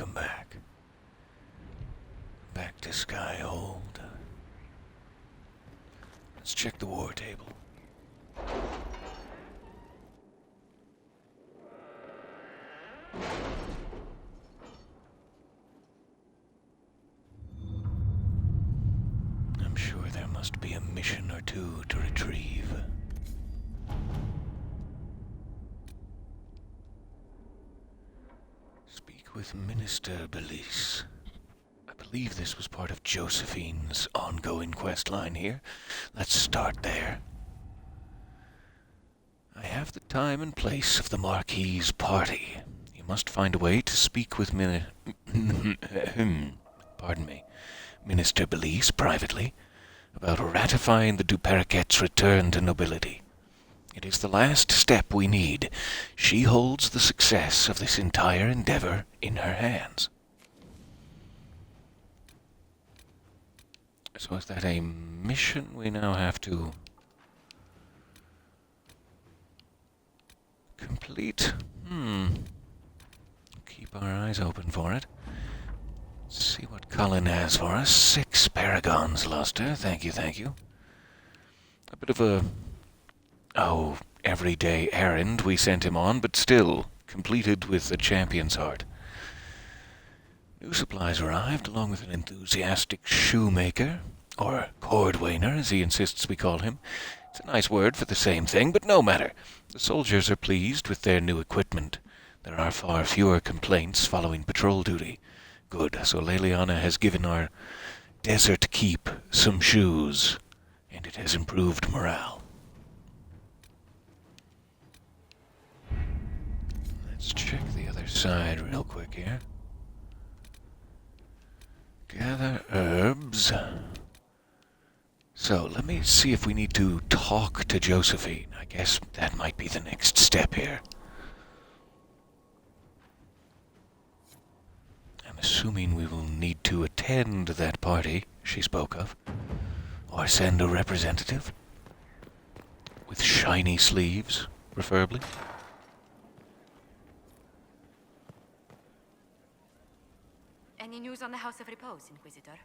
welcome back. Back to Skyhold. Let's check the war table. I'm sure there must be a mission or two to retrieve. Speak with Minister Belize. I believe this was part of Josephine's ongoing quest line here. Let's start there. I have the time and place of the Marquis's party. You must find a way to speak with pardon me, Minister Belize privately about ratifying the Duperriquet's return to nobility. It is the last step we need. She holds the success of this entire endeavor in her hands. So is that a mission we now have to complete? Keep our eyes open for it. Let's see what Cullen has for us. 6 paragons luster. Thank you, thank you. A bit of a everyday errand we sent him on, but still completed with a champion's heart. New supplies arrived, along with an enthusiastic shoemaker, or cordwainer, as he insists we call him. It's a nice word for the same thing, but no matter. The soldiers are pleased with their new equipment. There are far fewer complaints following patrol duty. Good, so Leliana has given our desert keep some shoes, and it has improved morale. Let's check the other side real quick here. Gather herbs. So, let me see if we need to talk to Josephine. I guess that might be the next step here. I'm assuming we will need to attend that party she spoke of, or send a representative, with shiny sleeves, preferably. Any news on the House of Repose, Inquisitor?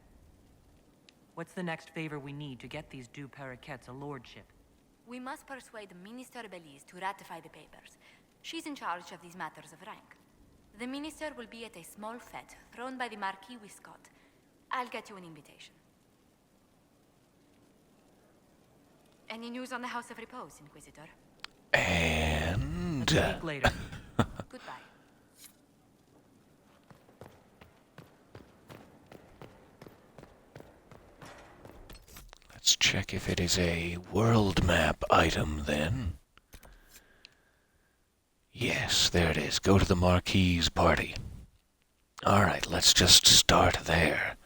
What's the next favor we need to get these Duperriquets a lordship? We must persuade Minister Belize to ratify the papers. She's in charge of these matters of rank. The minister will be at a small fete thrown by the Marquis Wiscott. I'll get you an invitation. Any news on the House of Repose, Inquisitor? And... Let's speak later. Goodbye. Let's check if it is a world map item, then. Yes, there it is. Go to the Marquis's party. Alright, let's just start there.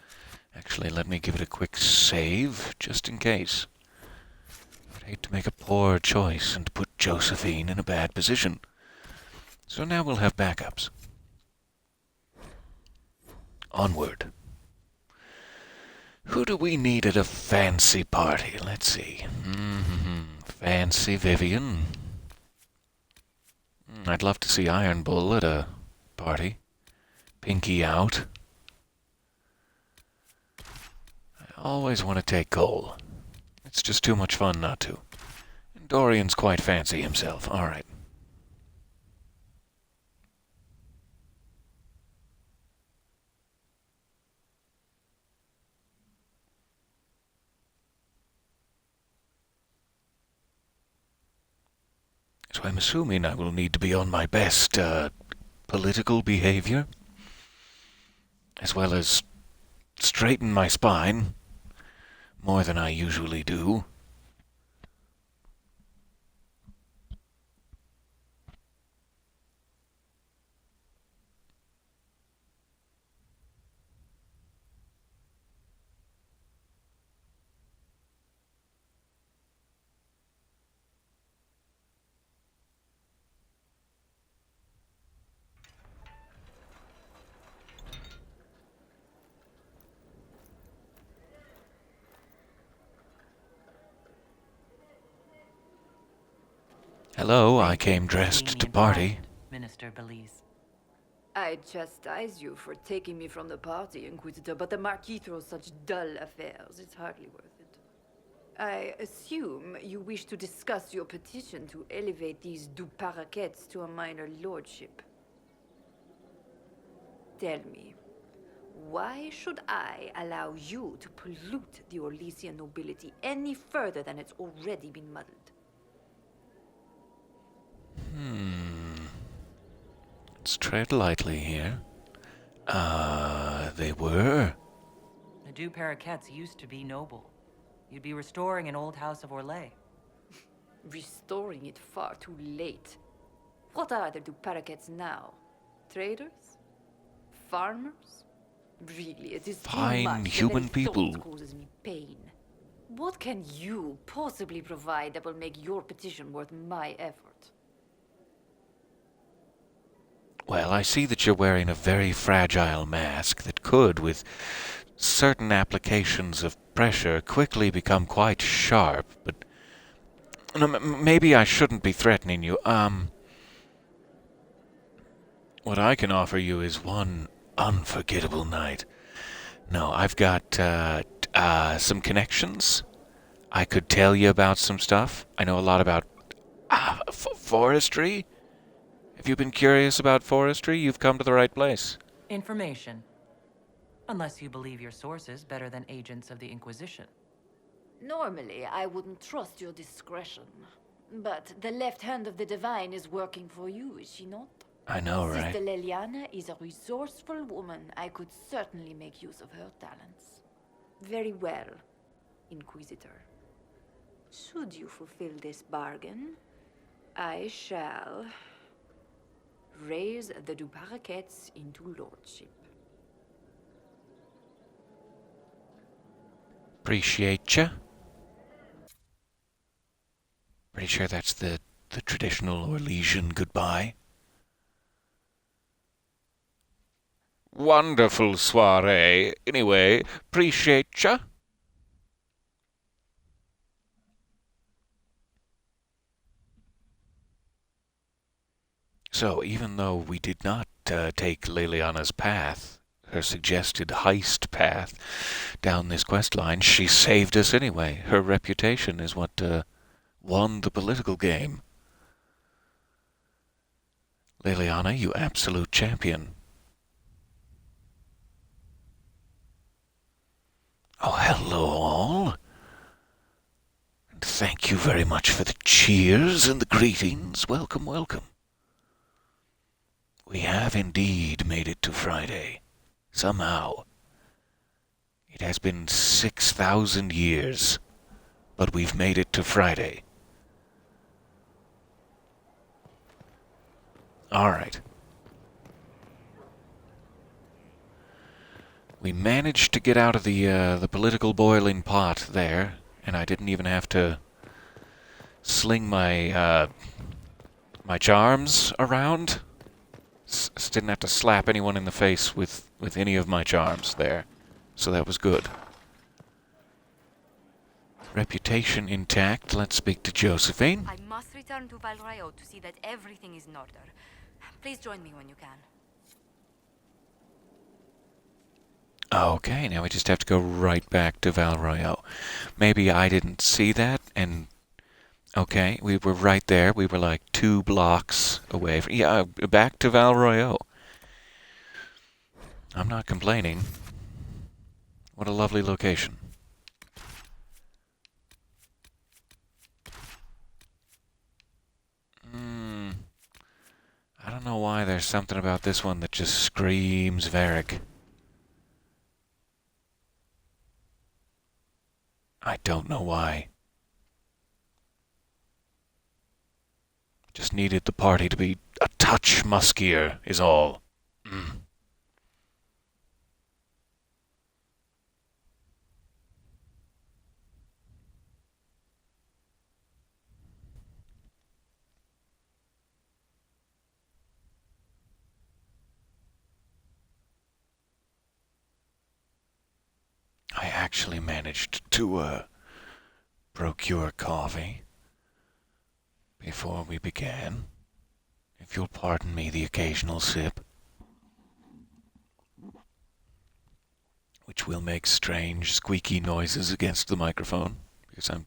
Actually, let me give it a quick save, just in case. I'd hate to make a poor choice and put Josephine in a bad position. So now we'll have backups. Onward. Who do we need at a fancy party? Let's see. Fancy Vivian. I'd love to see Iron Bull at a party. Pinky out. I always want to take Cole. It's just too much fun not to. And Dorian's quite fancy himself. All right. So I'm assuming I will need to be on my best political behavior, as well as straighten my spine more than I usually do. Hello, I came dressed to party. Minister Belize. I chastise you for taking me from the party, Inquisitor, but the Marquis throws such dull affairs. It's hardly worth it. I assume you wish to discuss your petition to elevate these du Paraquets to a minor lordship. Tell me, why should I allow you to pollute the Orlesian nobility any further than it's already been muddled? Let's tread lightly here. They were. The du Paraquets used to be noble. You'd be restoring an old house of Orlais. Restoring it far too late. What are the du Paraquets now? Traders? Farmers? Really, it is too Fine much. The human very thought people. causes me pain. What can you possibly provide that will make your petition worth my effort? Well, I see that you're wearing a very fragile mask that could, with certain applications of pressure, quickly become quite sharp, but no, maybe I shouldn't be threatening you. What I can offer you is one unforgettable night. No, I've got some connections. I could tell you about some stuff. I know a lot about forestry. If you've been curious about forestry, you've come to the right place. Information. Unless you believe your sources better than agents of the Inquisition. Normally, I wouldn't trust your discretion. But the left hand of the divine is working for you, is she not? I know, right? Sister Leliana is a resourceful woman. I could certainly make use of her talents. Very well, Inquisitor. Should you fulfill this bargain, I shall raise the du Paraquets into lordship. Appreciate ya. Pretty sure that's the traditional Orlesian goodbye. Wonderful soiree. Anyway, appreciate ya. So, even though we did not take Leliana's path, her suggested heist path down this quest line, she saved us anyway. Her reputation is what won the political game. Leliana, you absolute champion. Oh, hello all. And thank you very much for the cheers and the greetings. Welcome, welcome. We have indeed made it to Friday. Somehow. It has been 6,000 years, but we've made it to Friday. All right. We managed to get out of the political boiling pot there, and I didn't even have to sling my my charms around. Didn't have to slap anyone in the face with any of my charms there, so that was good. Reputation intact. Let's speak to Josephine. I must return to Valrayo to see that everything is in order. Please join me when you can. Okay, now we just have to go right back to Valrayo. Maybe I didn't see that, and okay, we were right there. We were like 2 blocks away. Yeah, back to Valrayo. I'm not complaining. What a lovely location. I don't know why there's something about this one that just screams Varric. I don't know why. Just needed the party to be a touch muskier, is all. I actually managed to procure coffee before we began. If you'll pardon me the occasional sip. which will make strange, squeaky noises against the microphone, because I'm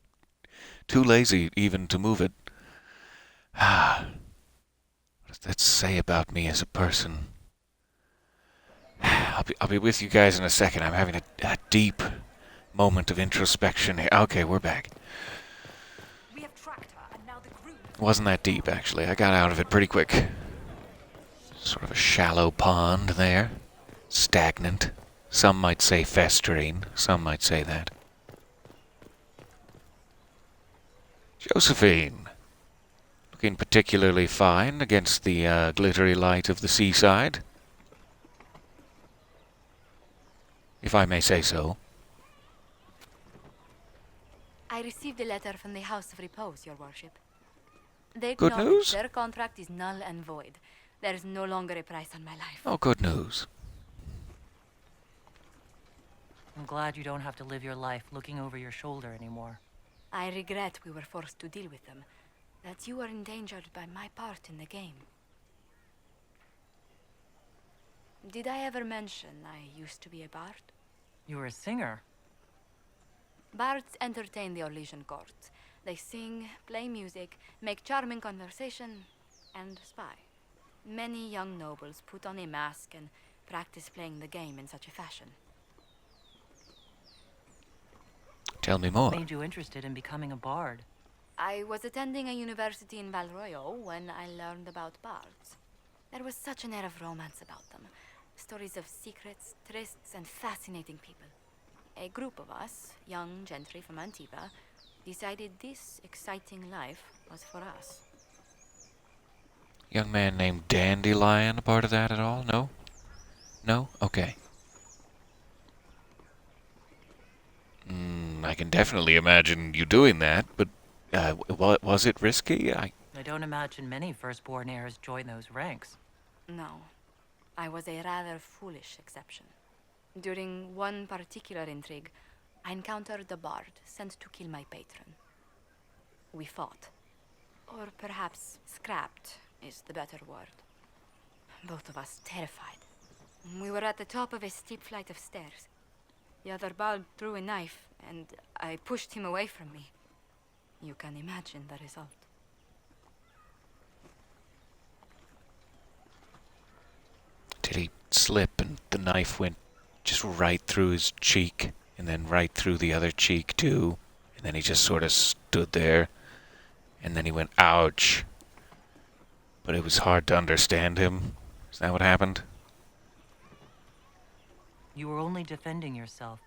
too lazy even to move it. What does that say about me as a person? I'll be with you guys in a second. I'm having a deep moment of introspection here. Okay, we're back. We have tracked her, and now the group. Wasn't that deep, actually. I got out of it pretty quick. Sort of a shallow pond there. Stagnant. Some might say festering. Some might say that. Josephine. Looking particularly fine against the glittery light of the seaside. If I may say so. I received a letter from the House of Repose, Your Worship. They Good acknowledge news? their contract is null and void. There is no longer a price on my life. Oh, good news. I'm glad you don't have to live your life looking over your shoulder anymore. I regret we were forced to deal with them. That you were endangered by my part in the game. Did I ever mention I used to be a bard? You were a singer. Bards entertain the Orlesian court. They sing, play music, make charming conversation, and spy. Many young nobles put on a mask and practice playing the game in such a fashion. Tell me more. What made you interested in becoming a bard? I was attending a university in Valroyo when I learned about bards. There was such an air of romance about them. Stories of secrets, trysts, and fascinating people. A group of us, young gentry from Antigua, decided this exciting life was for us. Young man named Dandelion a part of that at all? No? No? Okay. I can definitely imagine you doing that, but was it risky? I don't imagine many firstborn heirs join those ranks. No, I was a rather foolish exception. During one particular intrigue, I encountered a bard sent to kill my patron. We fought. Or perhaps scrapped is the better word. Both of us terrified. We were at the top of a steep flight of stairs. The other bard drew a knife, and I pushed him away from me. You can imagine the result. Did he slip and the knife went just right through his cheek and then right through the other cheek too? And then he just sort of stood there and then he went, ouch. But it was hard to understand him. Is that what happened? You were only defending yourself.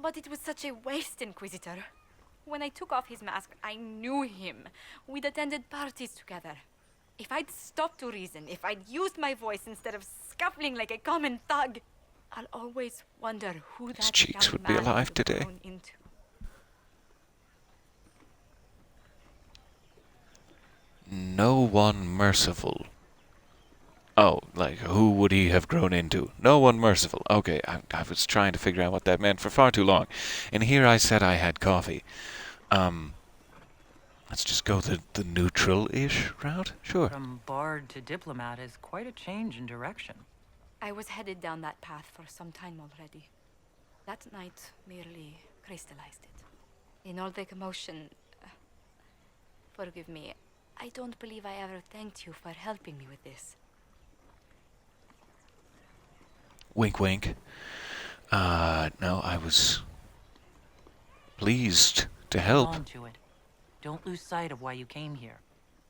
But it was such a waste, Inquisitor. When I took off his mask, I knew him. We'd attended parties together. If I'd stopped to reason, if I'd used my voice instead of scuffling like a common thug, I'll always wonder who His that cheeks young would be man alive had today. grown into. No one merciful. Oh, like, who would he have grown into? No one merciful. Okay, I was trying to figure out what that meant for far too long. And here I said I had coffee. Let's just go the neutral-ish route? Sure. From bard to diplomat is quite a change in direction. I was headed down that path for some time already. That night merely crystallized it. In all the commotion... forgive me, I don't believe I ever thanked you for helping me with this. Wink, wink. No, I was pleased to help. Hold on to it. Don't lose sight of why you came here.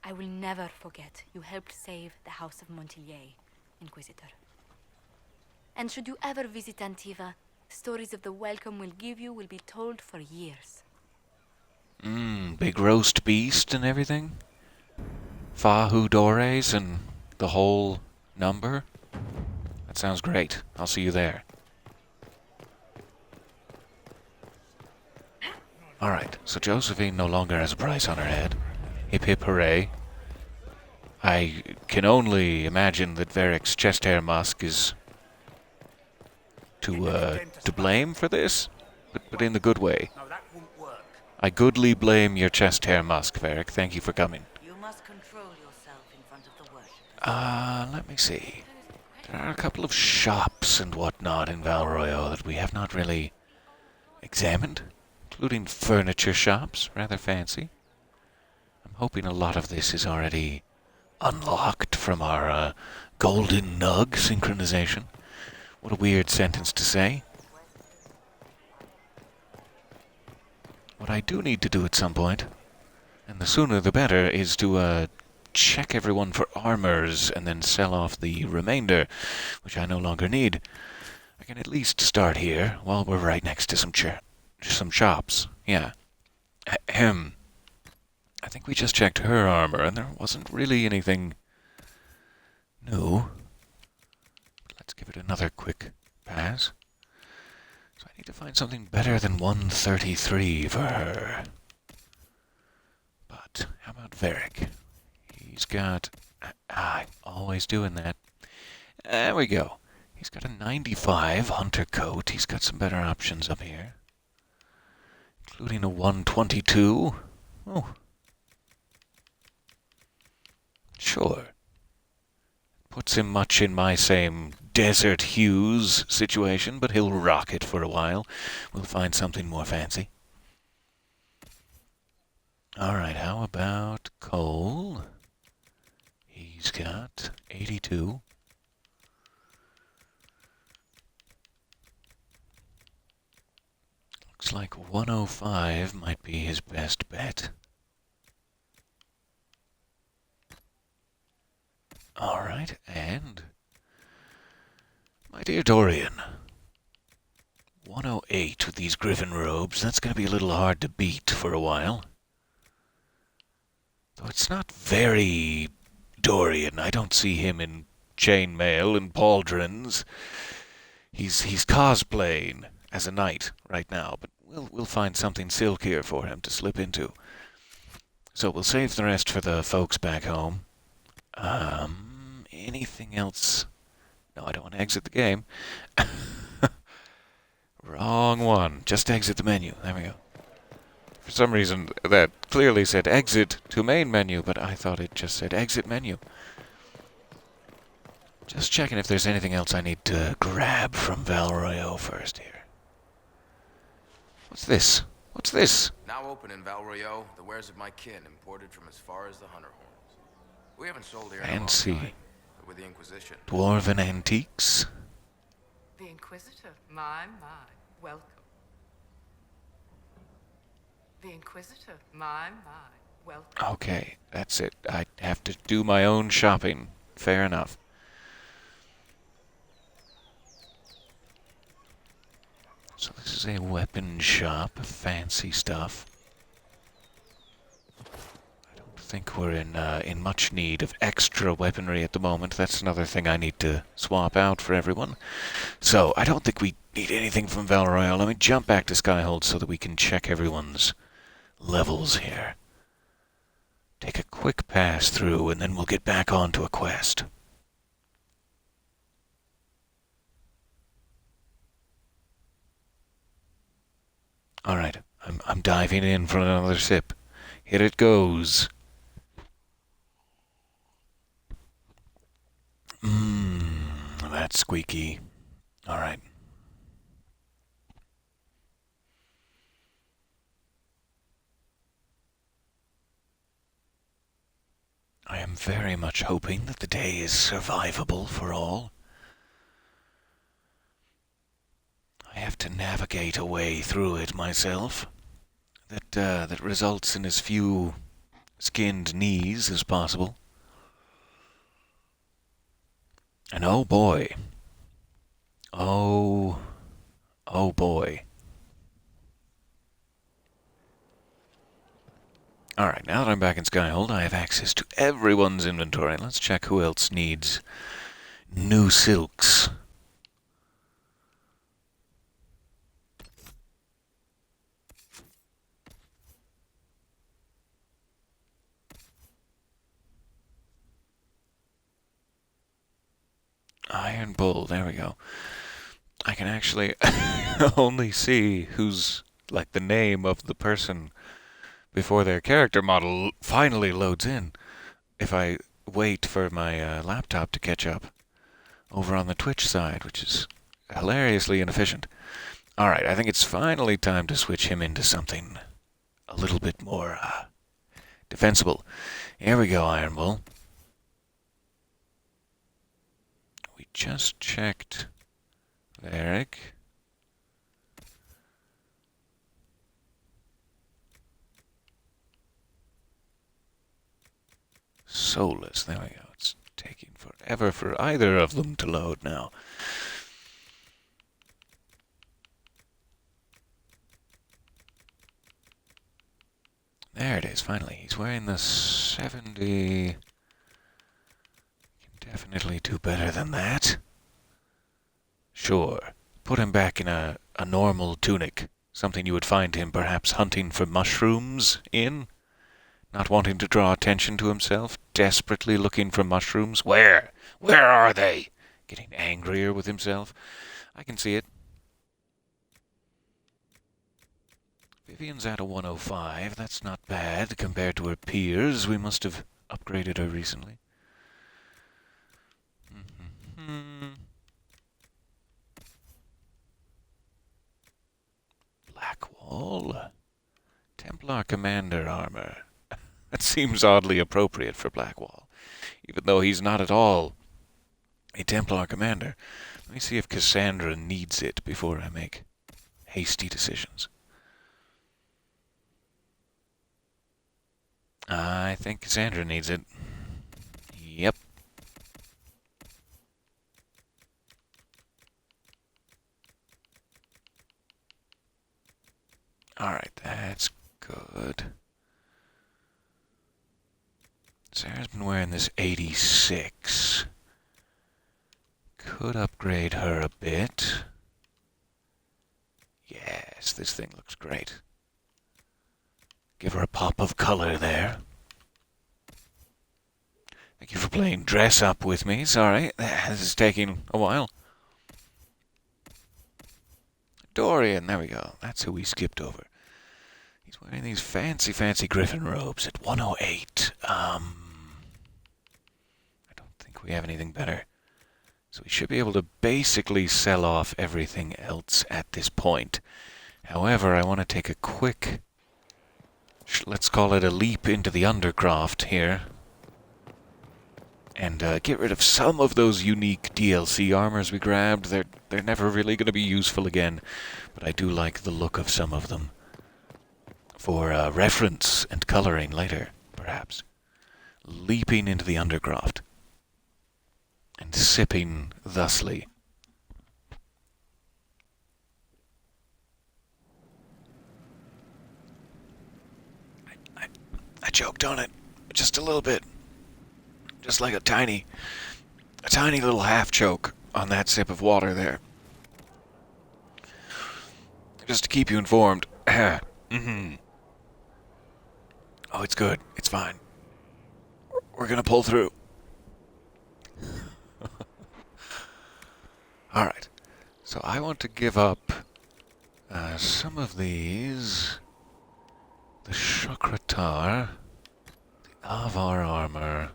I will never forget you helped save the House of Montilyet, Inquisitor. And should you ever visit Antiva, stories of the welcome we'll give you will be told for years. Big roast beast and everything? Fahu Dores and the whole number? That sounds great. I'll see you there. Alright, so Josephine no longer has a price on her head. Hip hip hooray. I can only imagine that Varric's chest hair musk is to blame for this, but in the good way. No, that won't work. I goodly blame your chest hair musk, Varric. Thank you for coming. You must control yourself in front of the worshippers. Let me see. There are a couple of shops and whatnot in Val Royeaux that we have not really examined, including furniture shops, rather fancy. I'm hoping a lot of this is already unlocked from our golden nug synchronization. What a weird sentence to say. What I do need to do at some point, and the sooner the better, is to check everyone for armors and then sell off the remainder, which I no longer need. I can at least start here while we're right next to some shops. Yeah. Ahem. I think we just checked her armor, and there wasn't really anything new. Let's give it another quick pass. So I need to find something better than 133 for her. But how about Varric? He's got... always doing that. There we go. He's got a 95 hunter coat. He's got some better options up here. Including a 122. Oh. Sure. Puts him much in my same Desert Hues situation, but he'll rock it for a while. We'll find something more fancy. Alright, how about Cole? He's got 82. Looks like 105 might be his best bet. Alright, and... my dear Dorian. 108 with these griffin robes. That's going to be a little hard to beat for a while. Though it's not very Dorian. I don't see him in chainmail and pauldrons. He's cosplaying as a knight right now, but we'll find something silkier for him to slip into. So we'll save the rest for the folks back home. Anything else? No, I don't want to exit the game. Wrong one. Just exit the menu. There we go. For some reason, that clearly said exit to main menu, but I thought it just said exit menu. Just checking if there's anything else I need to grab from Val Royeaux first here. What's this? What's this? Now open in Val Royeaux, the wares of my kin imported from as far as the Hunter Horns. We haven't sold here in a long Fancy. time, but with the Inquisition. Dwarven antiques. The Inquisitor, my, welcome. The Inquisitor, my, welcome. Okay, that's it. I have to do my own shopping. Fair enough. So this is a weapon shop, fancy stuff. I don't think we're in much need of extra weaponry at the moment. That's another thing I need to swap out for everyone. So I don't think we need anything from Val Royeaux. Let me jump back to Skyhold so that we can check everyone's levels here. Take a quick pass through, and then we'll get back onto a quest. Alright, I'm diving in for another sip. Here it goes. That's squeaky. Alright. I am very much hoping that the day is survivable for all. I have to navigate a way through it myself that results in as few skinned knees as possible. And oh boy. Oh boy. Alright, now that I'm back in Skyhold, I have access to everyone's inventory. Let's check who else needs new silks. Iron Bull, there we go. I can actually only see who's, like, the name of the person before their character model finally loads in. If I wait for my laptop to catch up, over on the Twitch side, which is hilariously inefficient. Alright, I think it's finally time to switch him into something a little bit more defensible. Here we go, Iron Bull. We just checked Varric. Soulless, there we go. It's taking forever for either of them to load now. There it is, finally. He's wearing the 70. Can definitely do better than that. Sure. Put him back in a normal tunic. Something you would find him perhaps hunting for mushrooms in. Not wanting to draw attention to himself. Desperately looking for mushrooms. Where? Where are they? Getting angrier with himself. I can see it. Vivian's at a 105. That's not bad compared to her peers. We must have upgraded her recently. Blackwall. Templar Commander armor. That seems oddly appropriate for Blackwall, even though he's not at all a Templar Commander. Let me see if Cassandra needs it before I make hasty decisions. I think Cassandra needs it. Yep. Alright, that's good. Sarah's been wearing this 86. Could upgrade her a bit. Yes, this thing looks great. Give her a pop of color there. Thank you for playing dress up with me. Sorry, this is taking a while. Dorian, there we go. That's who we skipped over. He's wearing these fancy, fancy griffin robes at 108. I don't think we have anything better. So we should be able to basically sell off everything else at this point. However, I want to take a quick, let's call it a leap into the Undercroft here. And get rid of some of those unique DLC armors we grabbed. They're never really going to be useful again. But I do like the look of some of them. For reference and coloring later, perhaps. Leaping into the Undercroft. And sipping thusly. I choked on it. Just a little bit. Just like a tiny little half choke on that sip of water there. Just to keep you informed. Oh, it's good. It's fine. We're gonna pull through. Alright. So I want to give up some of these. The Shokratar. The Avar armor.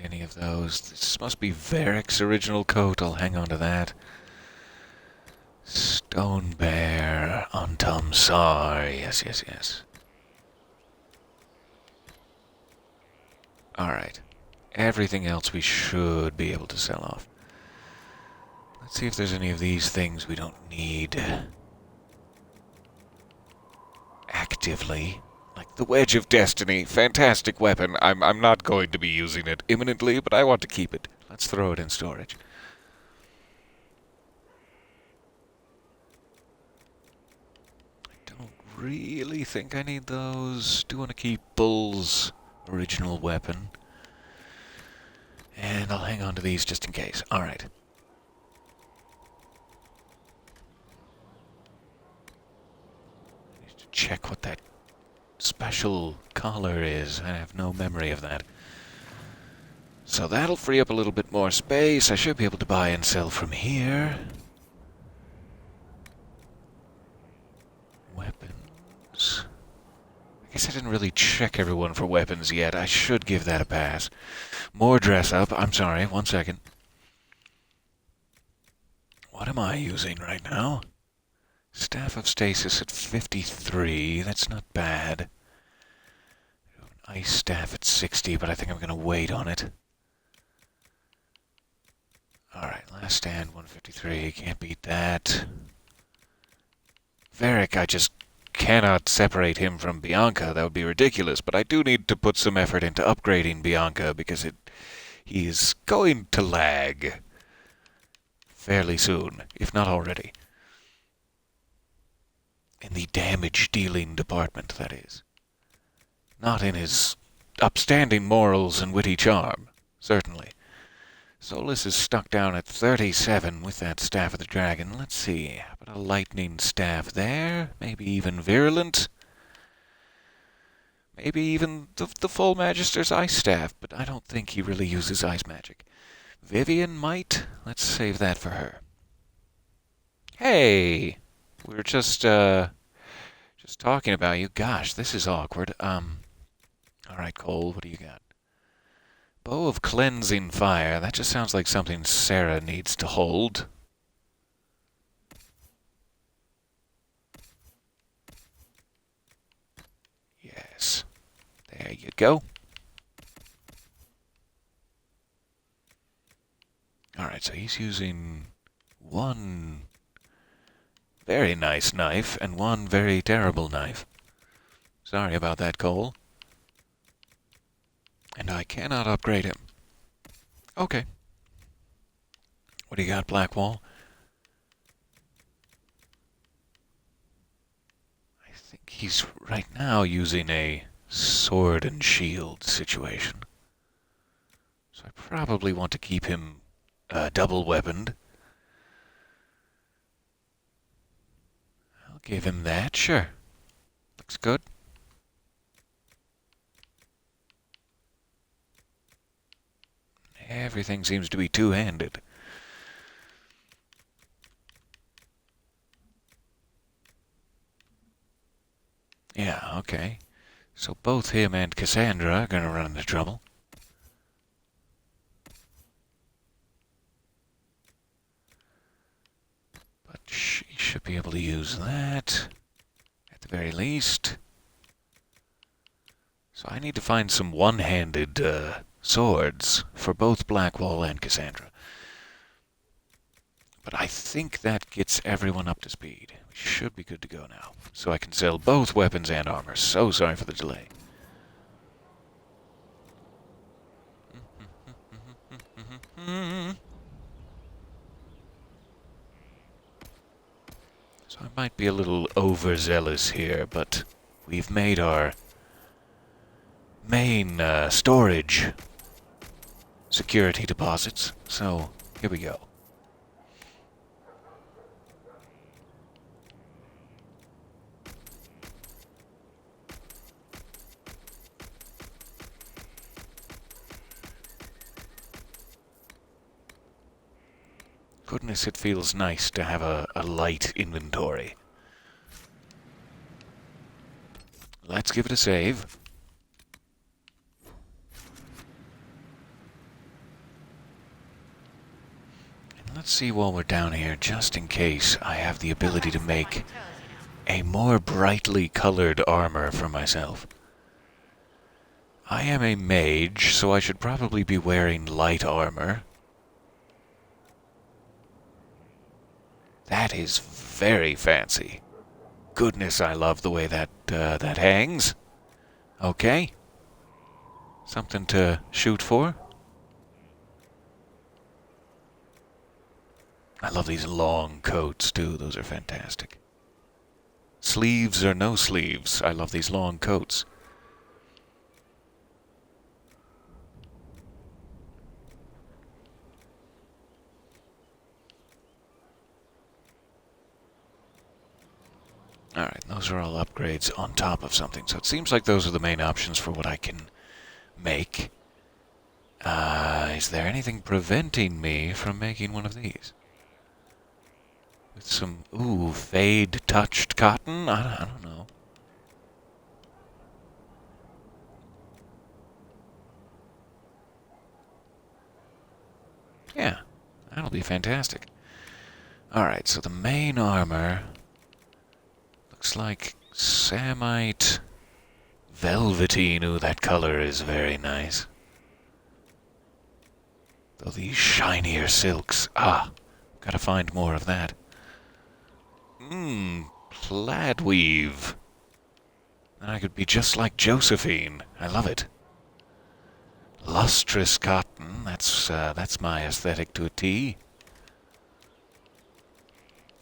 Any of those. This must be Varric's original coat. I'll hang on to that. Stone Bear on Tomsar. Yes, yes, yes. Alright. Everything else we should be able to sell off. Let's see if there's any of these things we don't need actively. Like the Wedge of Destiny, fantastic weapon. I'm not going to be using it imminently, but I want to keep it. Let's throw it in storage. I don't really think I need those. Do want to keep Bull's original weapon. And I'll hang on to these just in case. Alright. I need to check what that special collar is. I have no memory of that. So that'll free up a little bit more space. I should be able to buy and sell from here. Weapons. I guess I didn't really check everyone for weapons yet. I should give that a pass. More dress up. I'm sorry, 1 second. What am I using right now? Staff of Stasis at 53. That's not bad. Ice staff at 60, but I think I'm going to wait on it. Alright, last stand, 153. Can't beat that. Varric, I just cannot separate him from Bianca. That would be ridiculous, but I do need to put some effort into upgrading Bianca because he is going to lag fairly soon, if not already. In the damage-dealing department, that is. Not in his upstanding morals and witty charm, certainly. Solus is stuck down at 37 with that Staff of the Dragon. Let's see, how about a lightning staff there? Maybe even virulent? Maybe even the full Magister's ice staff, but I don't think he really uses ice magic. Vivian might. Let's save that for her. Hey! We were just talking about you. Gosh, this is awkward. Alright, Cole, what do you got? Bow of Cleansing Fire. That just sounds like something Sarah needs to hold. Yes. There you go. Alright, so he's using one very nice knife and one very terrible knife. Sorry about that, Cole. And I cannot upgrade him. Okay. What do you got, Blackwall? I think he's right now using a sword and shield situation. So I probably want to keep him double-weaponed. I'll give him that, sure. Looks good. Everything seems to be two-handed. Yeah, okay. So both him and Cassandra are going to run into trouble. But she should be able to use that, at the very least. So I need to find some one-handed swords for both Blackwall and Cassandra. But I think that gets everyone up to speed. We should be good to go now. So I can sell both weapons and armor. So sorry for the delay. So I might be a little overzealous here, but we've made our main storage security deposits, so here we go. Goodness, it feels nice to have a light inventory. Let's give it a save. Let's see while we're down here, just in case I have the ability to make a more brightly colored armor for myself. I am a mage, so I should probably be wearing light armor. That is very fancy. Goodness, I love the way that that hangs. Okay. Something to shoot for. I love these long coats, too. Those are fantastic. Sleeves or no sleeves, I love these long coats. Alright, those are all upgrades on top of something. So it seems like those are the main options for what I can make. Is there anything preventing me from making one of these? With some, ooh, fade-touched cotton? I don't know. absolutely fantastic. Alright, so the main armor looks like samite velveteen. Ooh, that color is very nice. Though these shinier silks. Ah, gotta find more of that. Plaid weave. I could be just like Josephine. I love it. Lustrous cotton. That's my aesthetic to a T.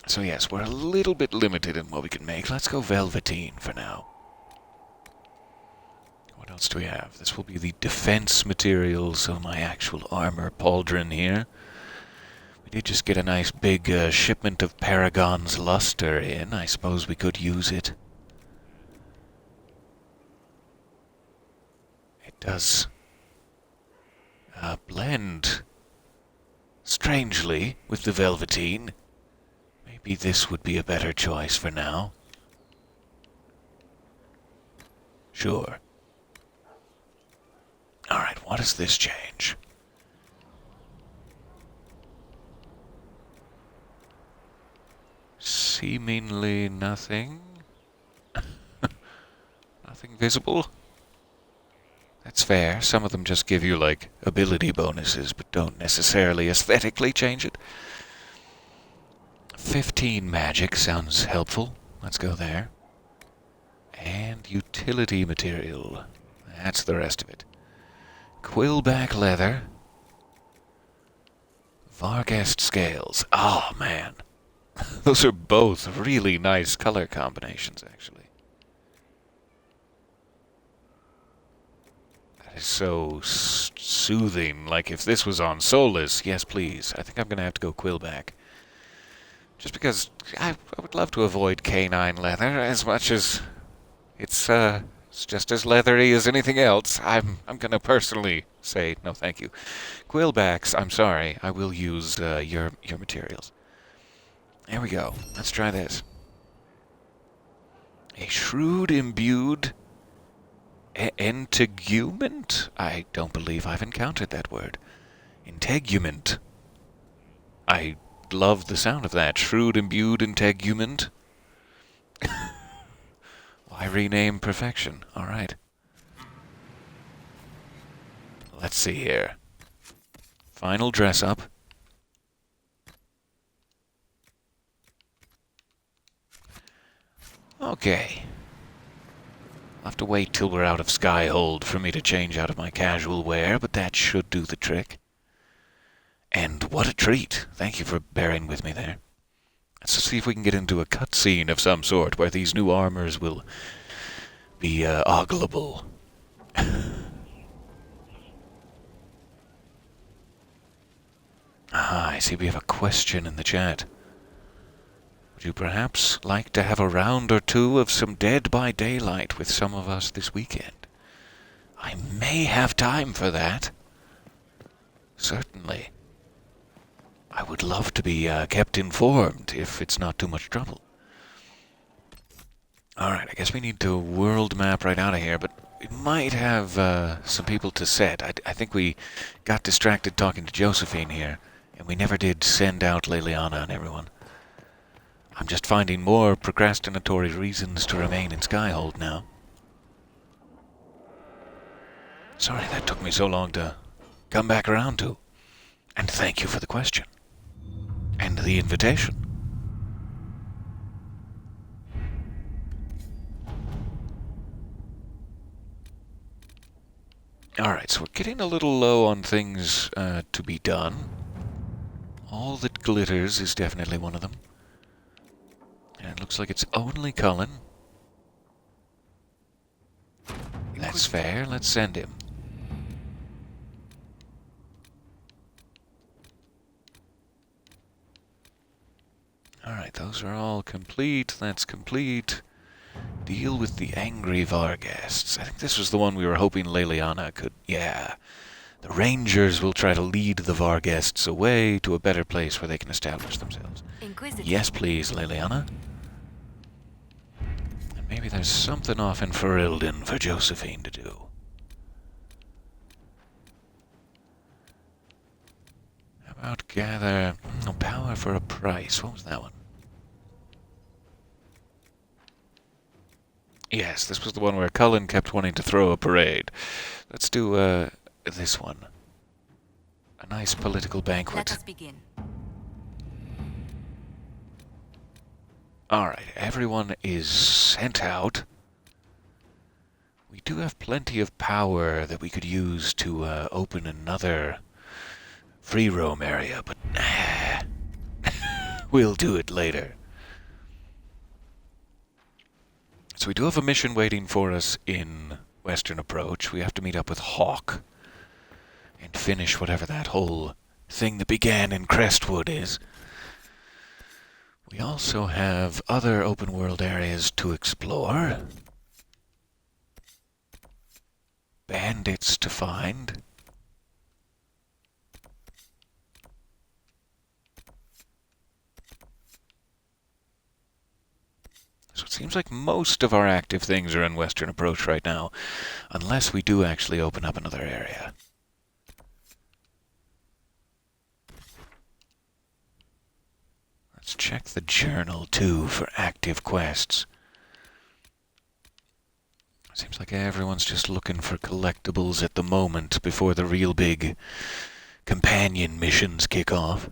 So yes, we're a little bit limited in what we can make. Let's go velveteen for now. What else do we have? This will be the defense material, so my actual armor pauldron here. We did just get a nice big shipment of Paragon's luster in. I suppose we could use it. It does blend strangely with the velveteen. Maybe this would be a better choice for now. Sure. Alright, what does this change? Seemingly nothing. Nothing visible. That's fair. Some of them just give you, like, ability bonuses, but don't necessarily aesthetically change it. 15 magic sounds helpful. Let's go there. And utility material. That's the rest of it. Quillback leather. Varghest scales. Oh, man. Those are both really nice color combinations, actually. That is so soothing. Like, if this was on Solus, yes, please. I think I'm going to have to go Quillback. Just because I would love to avoid canine leather as much as it's just as leathery as anything else. I'm going to personally say no thank you. Quillbacks, I'm sorry. I will use your materials. There we go. Let's try this. A shrewd imbued integument? I don't believe I've encountered that word. Integument. I love the sound of that. Shrewd imbued integument. Why rename perfection? Alright. Let's see here. Final dress up. Okay. I'll have to wait till we're out of Skyhold for me to change out of my casual wear, but that should do the trick. And what a treat. Thank you for bearing with me there. Let's see if we can get into a cutscene of some sort where these new armors will be ogleable. Ah, I see we have a question in the chat. Would you perhaps like to have a round or two of some Dead by Daylight with some of us this weekend? I may have time for that. Certainly. I would love to be kept informed if it's not too much trouble. Alright, I guess we need to world map right out of here, but we might have some people to set. I think we got distracted talking to Josephine here, and we never did send out Liliana and everyone. I'm just finding more procrastinatory reasons to remain in Skyhold now. Sorry that took me so long to come back around to. And thank you for the question. And the invitation. Alright, so we're getting a little low on things to be done. All that glitters is definitely one of them. And it looks like it's only Cullen. That's fair. Let's send him. Alright, those are all complete. That's complete. Deal with the angry Varghests. I think this was the one we were hoping Liliana could... Yeah. The Rangers will try to lead the Varghests away to a better place where they can establish themselves. Yes, please, Liliana. And maybe there's something off in Ferelden for Josephine to do. How about gather... Oh, power for a price. What was that one? Yes, this was the one where Cullen kept wanting to throw a parade. Let's do this one. A nice political banquet. Let us begin. Alright, everyone is sent out. We do have plenty of power that we could use to open another free roam area, but we'll do it later. So we do have a mission waiting for us in Western Approach. We have to meet up with Hawke and finish whatever that whole thing that began in Crestwood is. We also have other open world areas to explore. Bandits to find. So it seems like most of our active things are in Western Approach right now, unless we do actually open up another area. Let's check the journal, too, for active quests. Seems like everyone's just looking for collectibles at the moment before the real big companion missions kick off.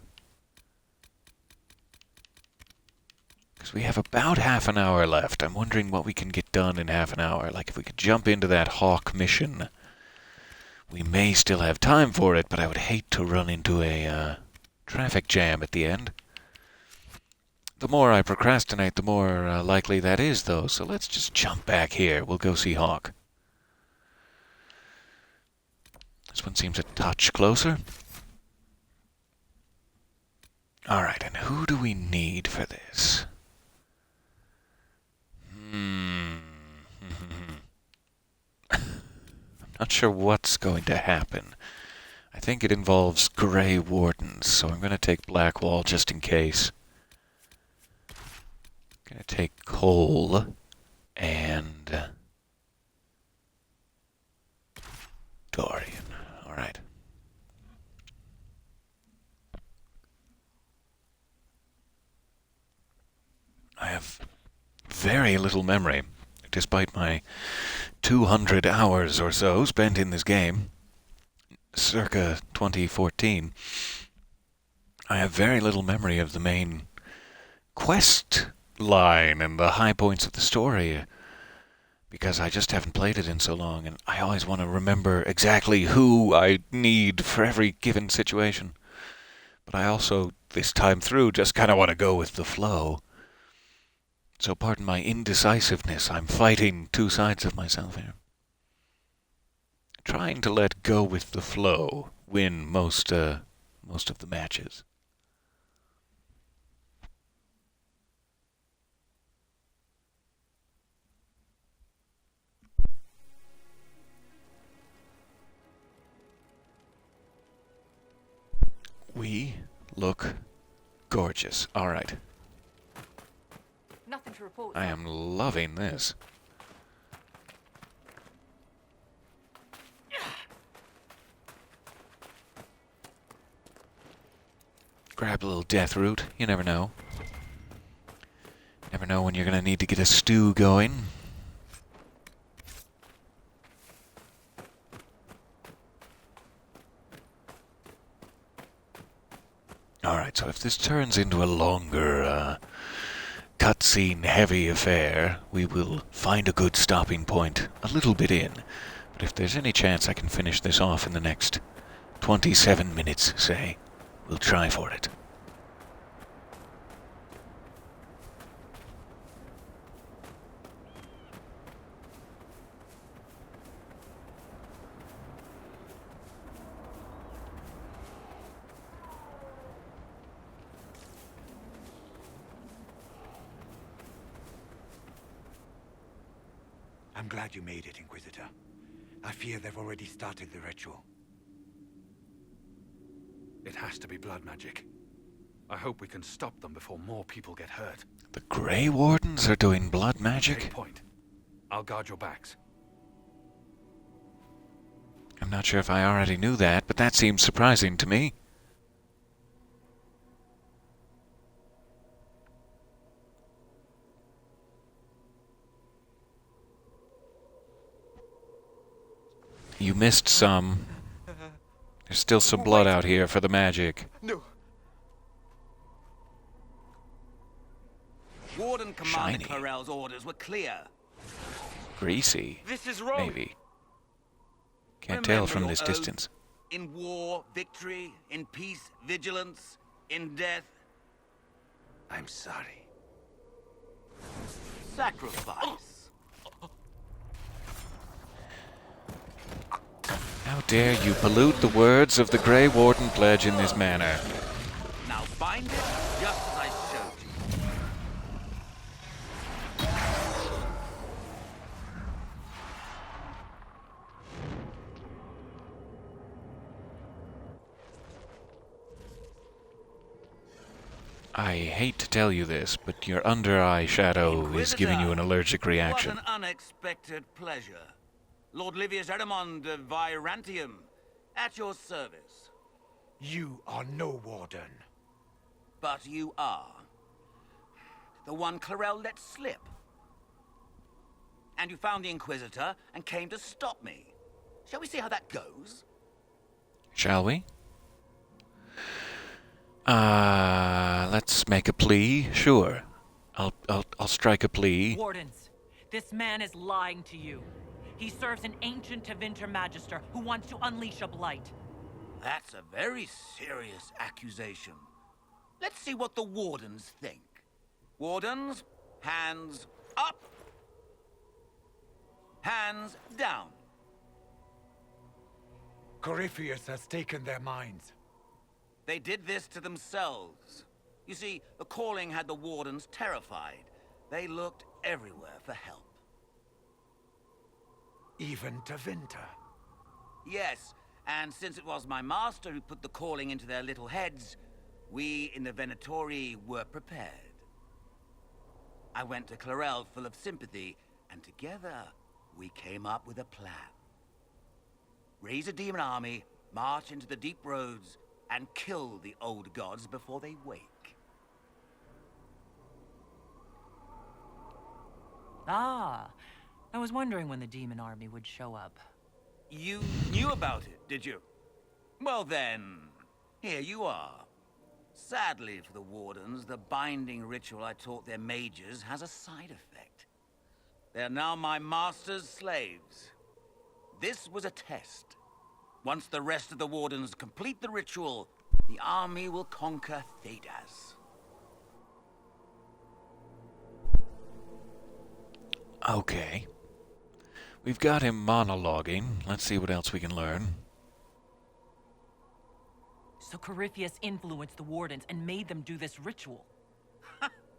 Because we have about half an hour left. I'm wondering what we can get done in half an hour. Like, if we could jump into that Hawke mission, we may still have time for it, but I would hate to run into a traffic jam at the end. The more I procrastinate, the more likely that is, though. So let's just jump back here. We'll go see Hawke. This one seems a touch closer. Alright, and who do we need for this? I'm not sure what's going to happen. I think it involves Grey Wardens, so I'm going to take Blackwall just in case. I'm going to take Cole and Dorian. Alright. I have very little memory, despite my 200 hours or so spent in this game, circa 2014. I have very little memory of the main quest line and the high points of the story, because I just haven't played it in so long, and I always want to remember exactly who I need for every given situation. But I also, this time through, just kind of want to go with the flow. So pardon my indecisiveness. I'm fighting two sides of myself here. Trying to let go with the flow win most of the matches. We look gorgeous. All right. Nothing to report. I am loving this. Grab a little death root. You never know. Never know when you're going to need to get a stew going. Alright, so if this turns into a longer, cutscene heavy affair, we will find a good stopping point a little bit in. But if there's any chance I can finish this off in the next 27 minutes, say, we'll try for it. I'm glad you made it, Inquisitor. I fear they've already started the ritual. It has to be blood magic. I hope we can stop them before more people get hurt. The Grey Wardens are doing blood magic? Take point. I'll guard your backs. I'm not sure if I already knew that, but that seems surprising to me. You missed some. There's still some blood out here for the magic. No. Warden Commander Shiny. Clarel's orders were clear. Greasy, This is wrong. maybe. Can't tell Remember from your this oath. distance. In war, victory. In peace, vigilance. In death, I'm sorry. sacrifice. How dare you pollute the words of the Grey Warden pledge in this manner? Now bind it just as I showed you. I hate to tell you this, but your under-eye shadow is giving you an allergic reaction. What an unexpected pleasure. Lord Livius Erimond of Virantium, at your service. You are no warden. But you are. The one Clarel let slip. And you found the Inquisitor and came to stop me. Shall we see how that goes? Shall we? Let's make a plea. Sure. I'll strike a plea. Wardens, this man is lying to you. He serves an ancient Tevinter Magister who wants to unleash a blight. That's a very serious accusation. Let's see what the Wardens think. Wardens, hands up. Hands down. Corypheus has taken their minds. They did this to themselves. You see, the calling had the Wardens terrified. They looked everywhere for help. Even Tevinter. Yes, and since it was my master who put the calling into their little heads, we in the Venatori were prepared. I went to Clarel full of sympathy, and together we came up with a plan. Raise a demon army, march into the deep roads, and kill the old gods before they wake. Ah, I was wondering when the demon army would show up. You knew about it, did you? Well then, here you are. Sadly for the Wardens, the binding ritual I taught their mages has a side effect. They are now my master's slaves. This was a test. Once the rest of the Wardens complete the ritual, the army will conquer Thedas. Okay. We've got him monologuing. Let's see what else we can learn. So Corypheus influenced the Wardens and made them do this ritual.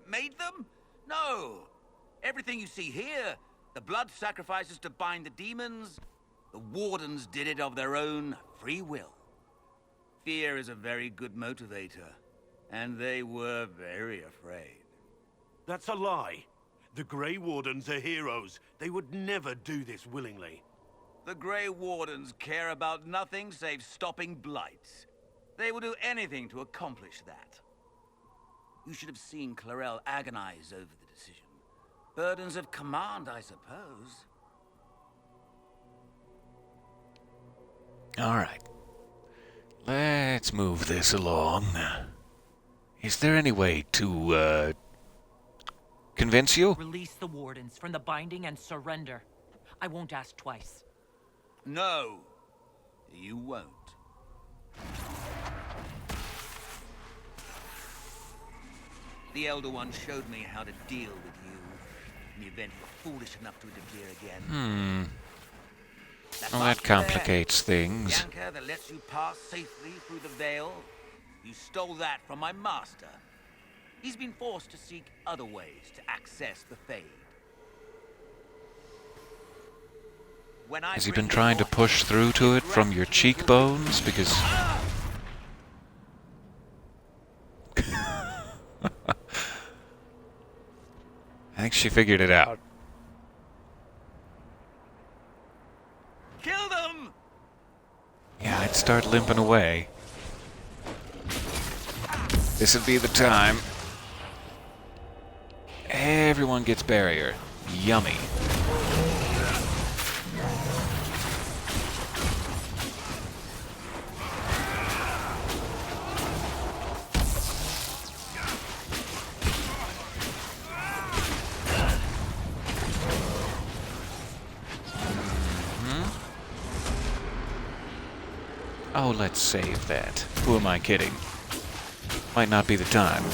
Made them? No. Everything you see here, the blood sacrifices to bind the demons, the Wardens did it of their own free will. Fear is a very good motivator, and they were very afraid. That's a lie. The Grey Wardens are heroes. They would never do this willingly. The Grey Wardens care about nothing save stopping blights. They will do anything to accomplish that. You should have seen Clarel agonize over the decision. Burdens of command, I suppose. All right. Let's move this along. Is there any way to, convince you? Release the Wardens from the binding and surrender. I won't ask twice. No, you won't. The Elder One showed me how to deal with you in the event you were foolish enough to interfere again. Well, that complicates things. Yanker that lets you pass safely through the veil. You stole that from my master. He's been forced to seek other ways to access the Fade. Has he been trying to push through to it from your cheekbones? Because... I think she figured it out. Kill them! Yeah, I'd start limping away. This would be the time. Everyone gets barrier. Yummy. Oh, let's save that. Who am I kidding? Might not be the time.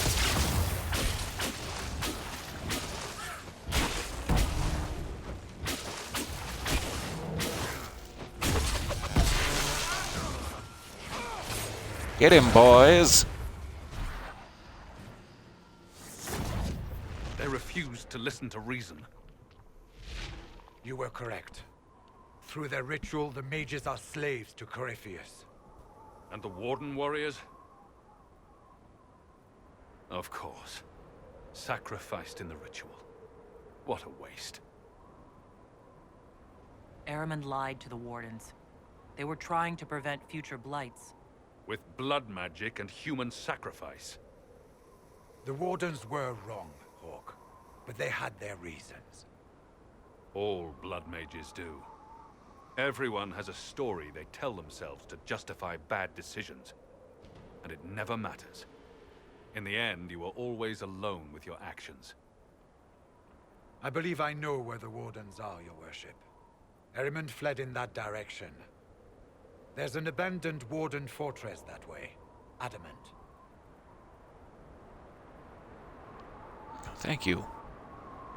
Get him, boys! They refused to listen to reason. You were correct. Through their ritual, the mages are slaves to Corypheus. And the Warden warriors? Of course. Sacrificed in the ritual. What a waste. Ehrman lied to the Wardens. They were trying to prevent future blights. With blood magic and human sacrifice. The Wardens were wrong, Hawke. But they had their reasons. All blood mages do. Everyone has a story they tell themselves to justify bad decisions. And it never matters. In the end, you are always alone with your actions. I believe I know where the Wardens are, Your Worship. Ehrman fled in that direction. There's an abandoned Warden fortress that way. Adamant. Thank you.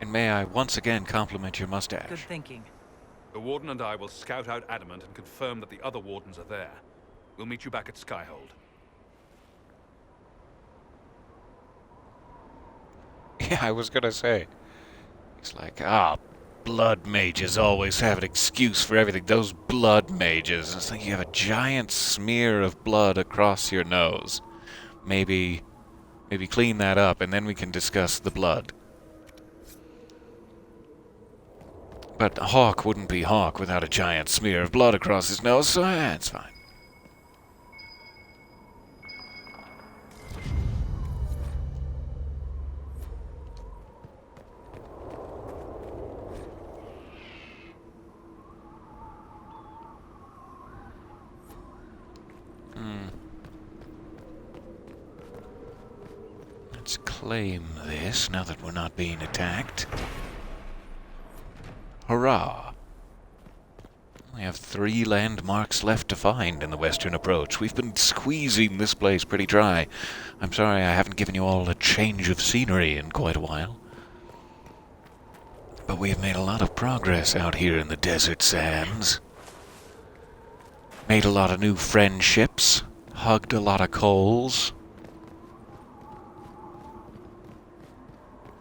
And may I once again compliment your mustache. Good thinking. The Warden and I will scout out Adamant and confirm that the other Wardens are there. We'll meet you back at Skyhold. Yeah, I was gonna say. It's like, blood mages always have an excuse for everything. Those blood mages. It's like you have a giant smear of blood across your nose. Maybe clean that up and then we can discuss the blood. But Hawke wouldn't be Hawke without a giant smear of blood across his nose, so it's fine. Let's claim this now that we're not being attacked. Hurrah! We have 3 landmarks left to find in the western approach. We've been squeezing this place pretty dry. I'm sorry I haven't given you all a change of scenery in quite a while. But we have made a lot of progress out here in the desert sands. Made a lot of new friendships. Hugged a lot of coals.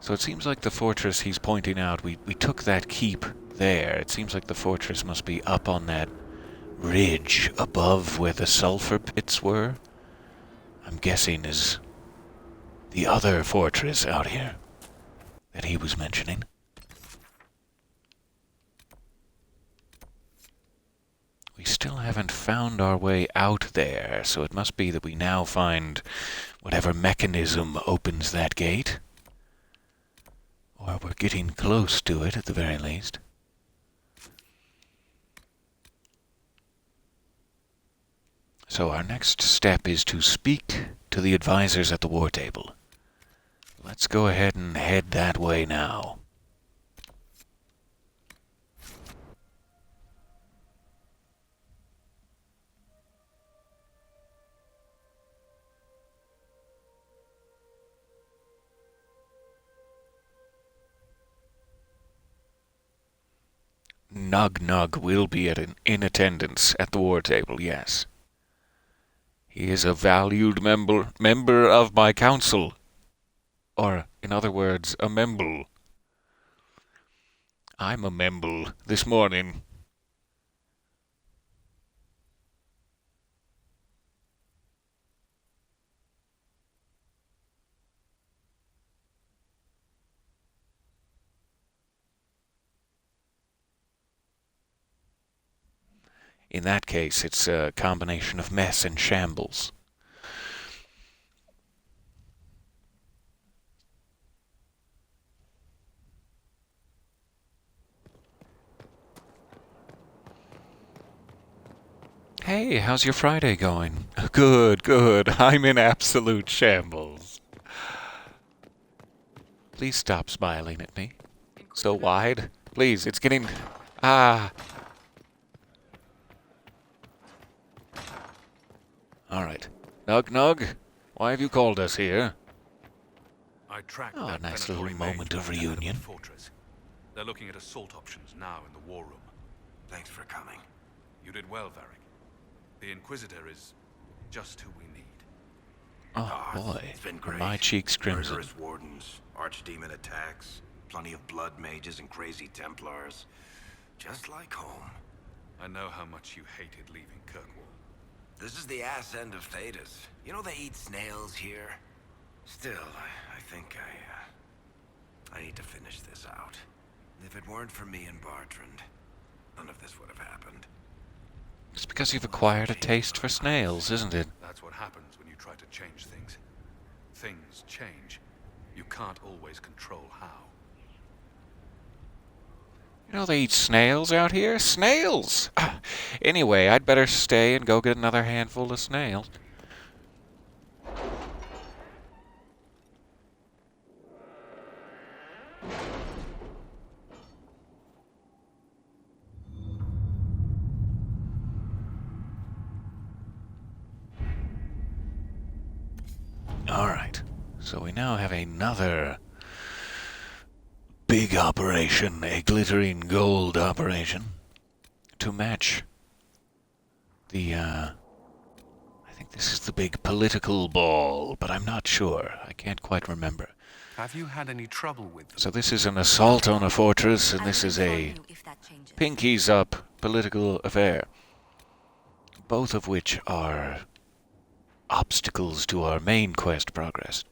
So it seems like the fortress he's pointing out, we took that keep there. It seems like the fortress must be up on that ridge above where the sulfur pits were. I'm guessing is the other fortress out here that he was mentioning. We still haven't found our way out there, so it must be that we now find whatever mechanism opens that gate. Or we're getting close to it, at the very least. So our next step is to speak to the advisors at the war table. Let's go ahead and head that way now. Nug will be in attendance at the war table, yes. He is a valued member of my council. Or, in other words, a memble. I'm a memble this morning. In that case, it's a combination of mess and shambles. Hey, how's your Friday going? Good. I'm in absolute shambles. Please stop smiling at me. So wide. Please, it's getting... All right. Nug Nug, why have you called us here? I tracked Oh, a that nice little predatory moment mage of back to reunion. Adam's Fortress. They're looking at assault options now in the war room. Thanks for coming. You did well, Varric. The Inquisitor is just who we need. Oh, boy. It's been Are great. my cheeks crimson. Murderous wardens, archdemon attacks, plenty of blood mages and crazy Templars. Just like home. I know how much you hated leaving Kirkwall. This is the ass end of Thedas. You know they eat snails here? Still, I think I need to finish this out. If it weren't for me and Bartrand, none of this would have happened. It's because you've acquired a taste for snails, isn't it? That's what happens when you try to change things. Things change. You can't always control how. You know they eat snails out here? Snails! Anyway, I'd better stay and go get another handful of snails. Alright, so we now have another big operation, a glittering gold operation, to match the, I think this is the big political ball, but I'm not sure. I can't quite remember. Have you had any trouble with them? So this is an assault on a fortress, and this is a pinkies up political affair. Both of which are obstacles to our main quest progress.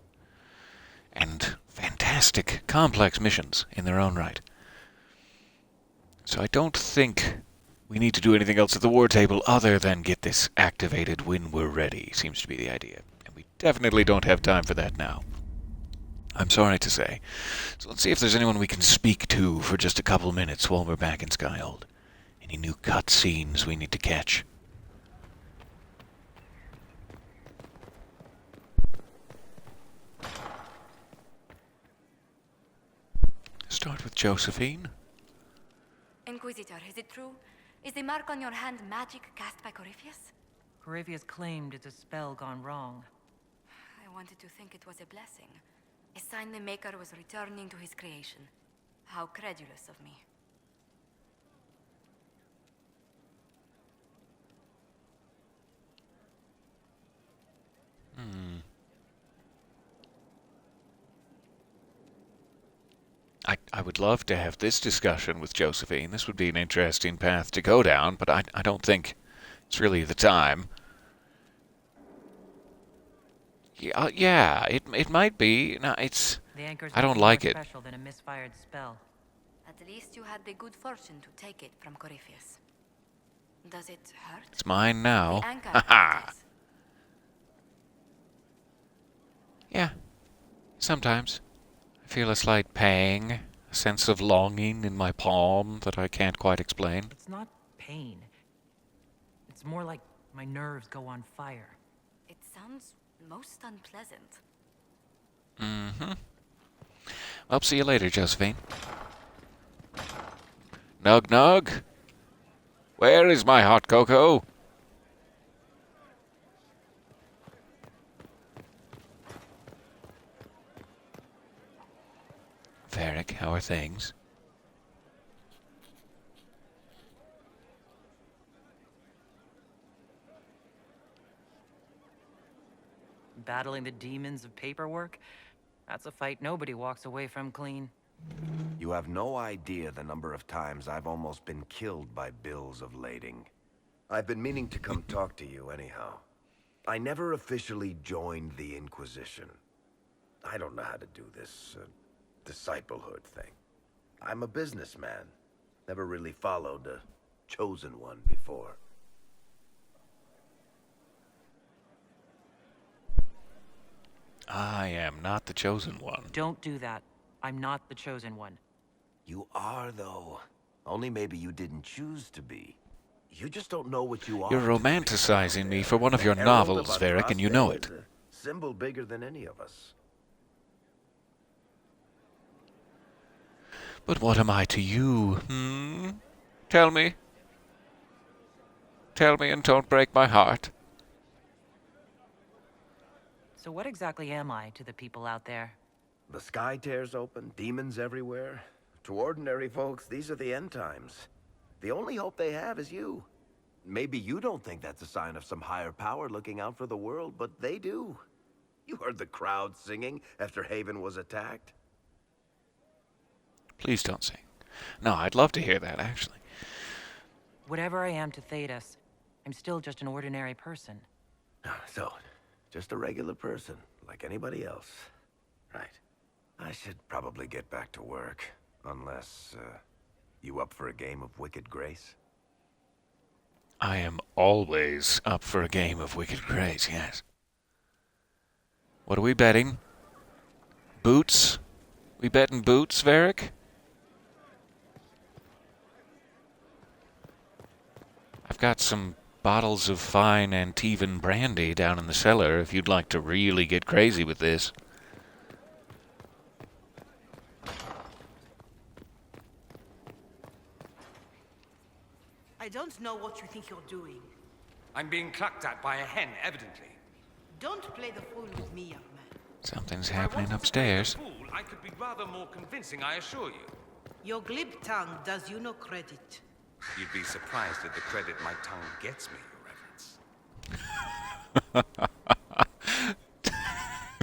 And fantastic, complex missions in their own right. So I don't think we need to do anything else at the war table other than get this activated when we're ready, seems to be the idea. And we definitely don't have time for that now. I'm sorry to say. So let's see if there's anyone we can speak to for just a couple minutes while we're back in Skyhold. Any new cutscenes we need to catch? Start with Josephine. Inquisitor, is it true? Is the mark on your hand magic cast by Corypheus? Corypheus claimed it's a spell gone wrong. I wanted to think it was a blessing. A sign the Maker was returning to his creation. How credulous of me. I would love to have this discussion with Josephine. This would be an interesting path to go down, but I don't think it's really the time. Yeah, it might be. No, it's. The anchor's I don't more like it. special than a misfired spell. At least you had the good fortune to take it from Corypheus. Does it hurt? It's mine now. The anchor Haha. it is. Yeah, sometimes. I feel a slight pang, a sense of longing in my palm that I can't quite explain. It's not pain. It's more like my nerves go on fire. It sounds most unpleasant. Mm-hmm. Well, see you later, Josephine. Nug Nug? Where is my hot cocoa? Varric, how are things? Battling the demons of paperwork? That's a fight nobody walks away from clean. You have no idea the number of times I've almost been killed by bills of lading. I've been meaning to come talk to you anyhow. I never officially joined the Inquisition. I don't know how to do this disciplehood thing. I'm a businessman. Never really followed a chosen one before. I am not the chosen one. Don't do that. I'm not the chosen one. You are, though. Only maybe you didn't choose to be. You just don't know what you are. You're romanticizing me for one of your The novels, Herald of Varric, and you know it. Andraste is a symbol bigger than any of us. But what am I to you, Tell me. Tell me and don't break my heart. So what exactly am I to the people out there? The sky tears open, demons everywhere. To ordinary folks, these are the end times. The only hope they have is you. Maybe you don't think that's a sign of some higher power looking out for the world, but they do. You heard the crowd singing after Haven was attacked. Please don't sing. No, I'd love to hear that, actually. Whatever I am to Thedas, I'm still just an ordinary person. So, just a regular person, like anybody else. Right. I should probably get back to work. Unless, you up for a game of Wicked Grace? I am always up for a game of Wicked Grace, yes. What are we betting? Boots? We betting boots, Varric? I've got some bottles of fine Antivan brandy down in the cellar if you'd like to really get crazy with this. I don't know what you think you're doing. I'm being clucked at by a hen, evidently. Don't play the fool with me, young man. Something's If I happening wanted upstairs. to play the fool, I could be rather more convincing, I assure you. Your glib tongue does you no credit. You'd be surprised at the credit my tongue gets me, Your Reverence.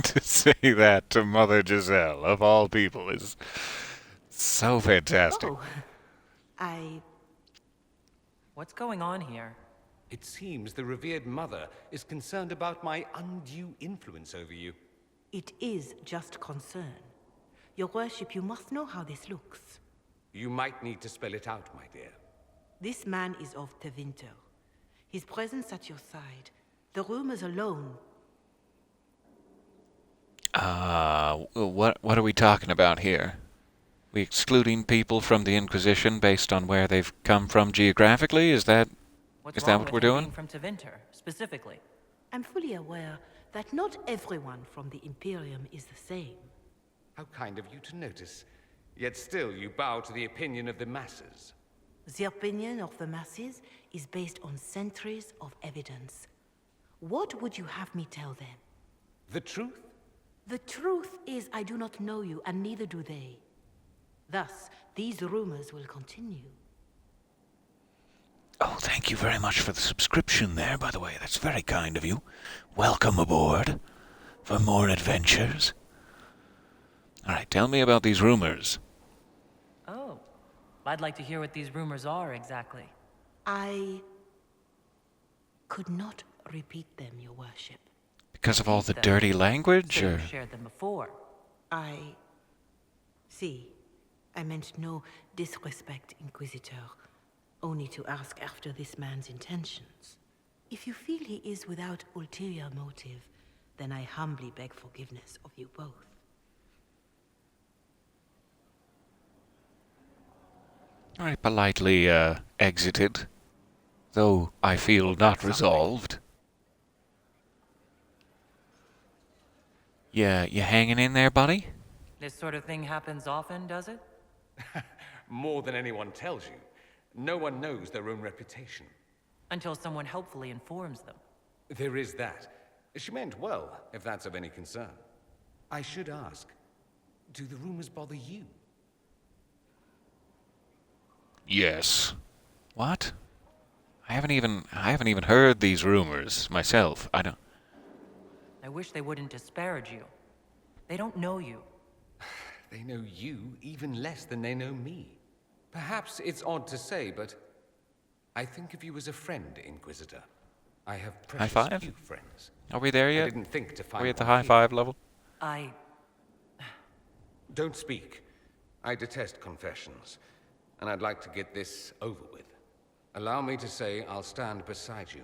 To say that to Mother Giselle, of all people, is so fantastic. Oh, What's going on here? It seems the revered mother is concerned about my undue influence over you. It is just concern. Your worship, you must know how this looks. You might need to spell it out, my dear. This man is of Tevinter. His presence at your side. The rumors alone. What are we talking about here? We excluding people from the Inquisition based on where they've come from geographically? Is that what we're doing? From Tevinter, specifically. I'm fully aware that not everyone from the Imperium is the same. How kind of you to notice. Yet still you bow to the opinion of the masses. The opinion of the masses is based on centuries of evidence. What would you have me tell them? The truth? The truth is I do not know you, and neither do they. Thus, these rumors will continue. Oh, thank you very much for the subscription there, by the way. That's very kind of you. Welcome aboard for more adventures. All right, tell me about these rumors. Oh, I'd like to hear what these rumors are exactly. I could not repeat them, Your Worship. Because of all the dirty language, So or? you've shared them before. See, I meant no disrespect, Inquisitor. Only to ask after this man's intentions. If you feel he is without ulterior motive, then I humbly beg forgiveness of you both. I politely exited, though I feel not resolved. Yeah, you hanging in there, buddy? This sort of thing happens often, does it? More than anyone tells you. No one knows their own reputation. Until someone helpfully informs them. There is that. She meant well, if that's of any concern. I should ask, do the rumors bother you? Yes. What? I haven't even heard these rumors myself. I don't. I wish they wouldn't disparage you. They don't know you. They know you even less than they know me. Perhaps it's odd to say, but I think of you as a friend, Inquisitor. I have precious High five? few friends. Are we there yet? I didn't think to find Are we at the one high here. five level? Don't speak. I detest confessions, and I'd like to get this over with. Allow me to say I'll stand beside you,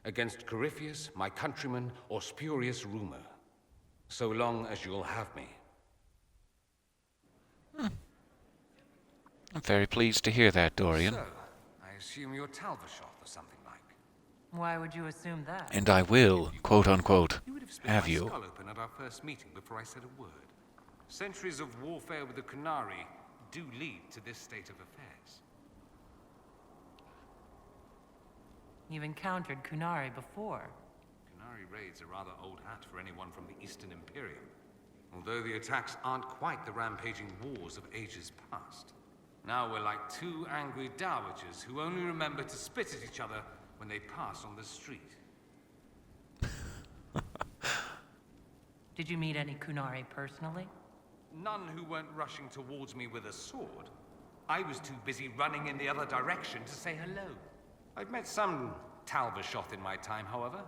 against Corypheus, my countryman, or spurious rumor, so long as you'll have me. I'm very pleased to hear that, Dorian. So, I assume you're Talvashov or something like. Why would you assume that? And I will, quote unquote, You would have split have my you. skull open at our first meeting before I said a word. Centuries of warfare with the Qunari do lead to this state of affairs. You've encountered Qunari before. Qunari Qunari raids are rather old hat for anyone from the Eastern Imperium. Although the attacks aren't quite the rampaging wars of ages past. Now we're like two angry dowagers who only remember to spit at each other when they pass on the street. Did you meet any Qunari personally? None who weren't rushing towards me with a sword. I was too busy running in the other direction to say hello. I've met some Talbashoth in my time, however.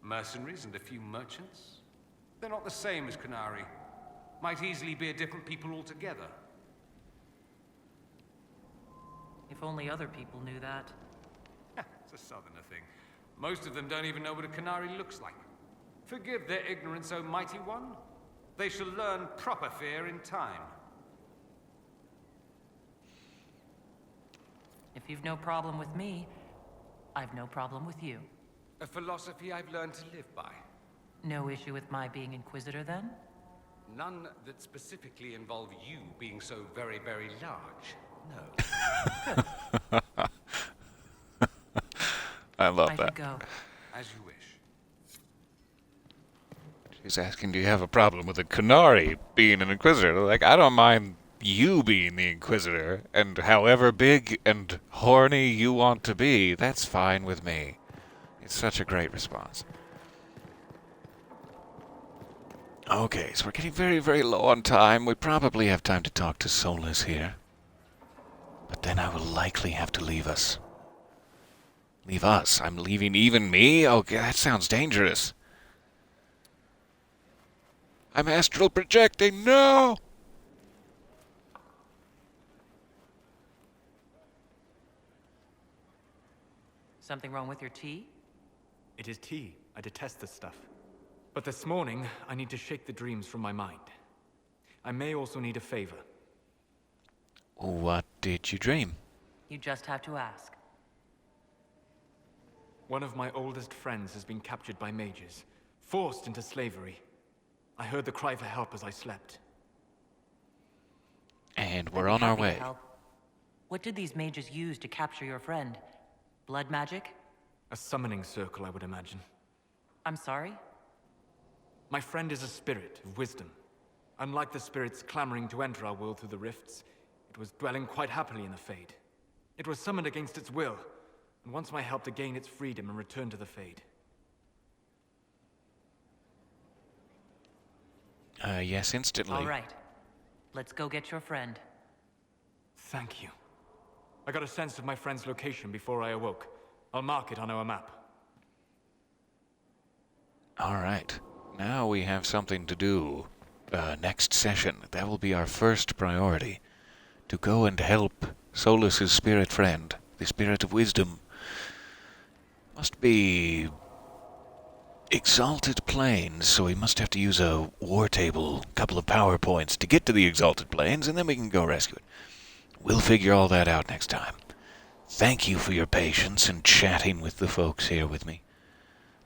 Mercenaries and a few merchants. They're not the same as Qunari. Might easily be a different people altogether. If only other people knew that. It's a southerner thing. Most of them don't even know what a Qunari looks like. Forgive their ignorance, O mighty one. They shall learn proper fear in time. If you've no problem with me, I've no problem with you. A philosophy I've learned to live by. No issue with my being Inquisitor, then? None that specifically involve you being so very, very large. No. I love I that. should go. As you wish. She's asking, do you have a problem with a Qunari being an Inquisitor? Like, I don't mind you being the Inquisitor, and however big and horny you want to be, that's fine with me. It's such a great response. Okay, so we're getting very, very low on time. We probably have time to talk to Solus here. But then I will likely have to leave us. Leave us? I'm leaving even me? Okay, that sounds dangerous. I'm astral projecting. No! Something wrong with your tea? It is tea. I detest this stuff. But this morning, I need to shake the dreams from my mind. I may also need a favor. What did you dream? You just have to ask. One of my oldest friends has been captured by mages, forced into slavery. I heard the cry for help as I slept. And we're on our way. Help. What did these mages use to capture your friend? Blood magic? A summoning circle, I would imagine. I'm sorry? My friend is a spirit of wisdom. Unlike the spirits clamoring to enter our world through the rifts, it was dwelling quite happily in the Fade. It was summoned against its will, and wants my help to gain its freedom and return to the Fade. Yes, instantly. All right. Let's go get your friend. Thank you. I got a sense of my friend's location before I awoke. I'll mark it on our map. All right. Now we have something to do. Next session, that will be our first priority. To go and help Solus's spirit friend, the spirit of wisdom. Must be Exalted Planes, so we must have to use a war table, couple of PowerPoints to get to the Exalted Planes, and then we can go rescue it. We'll figure all that out next time. Thank you for your patience and chatting with the folks here with me.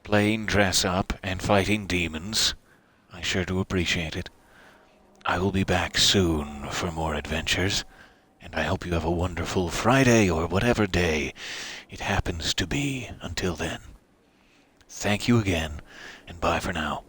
Playing dress up and fighting demons. I sure do appreciate it. I will be back soon for more adventures, and I hope you have a wonderful Friday or whatever day it happens to be until then. Thank you again, and bye for now.